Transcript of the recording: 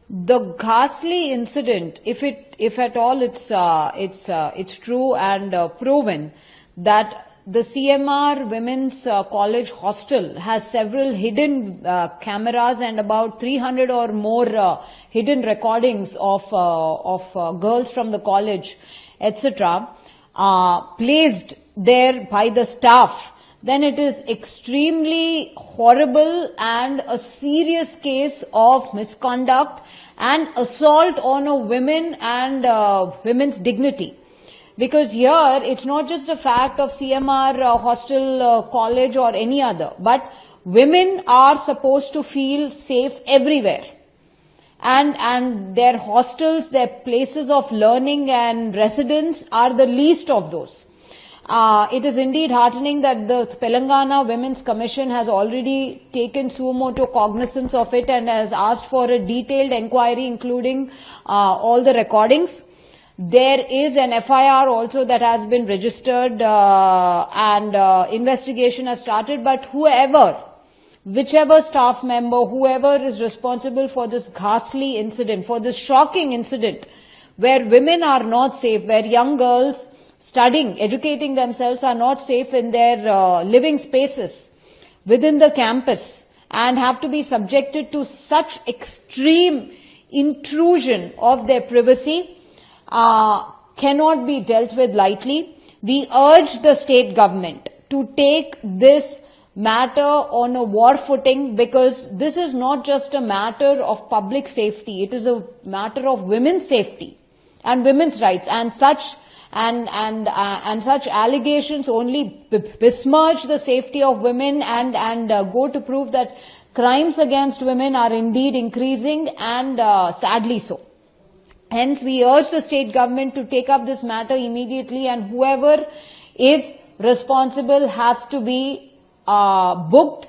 The ghastly incident, if at all it's true and proven that the CMR Women's College hostel has several hidden cameras and about 300 or more hidden recordings of girls from the college, etc., placed there by the staff, then it is extremely horrible and a serious case of misconduct and assault on a woman and women's dignity. Because here, it's not just a fact of CMR hostel, college or any other, but women are supposed to feel safe everywhere. And their hostels, their places of learning and residence are the least of those. It is indeed heartening that the Telangana Women's Commission has already taken suo motu cognizance of it and has asked for a detailed inquiry, including all the recordings. There is an FIR also that has been registered and investigation has started, but whichever staff member, whoever is responsible for this ghastly incident, for this shocking incident, where women are not safe, where young girls studying, educating themselves are not safe in their living spaces within the campus and have to be subjected to such extreme intrusion of their privacy, cannot be dealt with lightly. We urge the state government to take this matter on a war footing, because this is not just a matter of public safety, it is a matter of women's safety and women's rights, and such allegations only besmirch the safety of women and go to prove that crimes against women are indeed increasing, and sadly so. Hence, we urge the state government to take up this matter immediately, and whoever is responsible has to be booked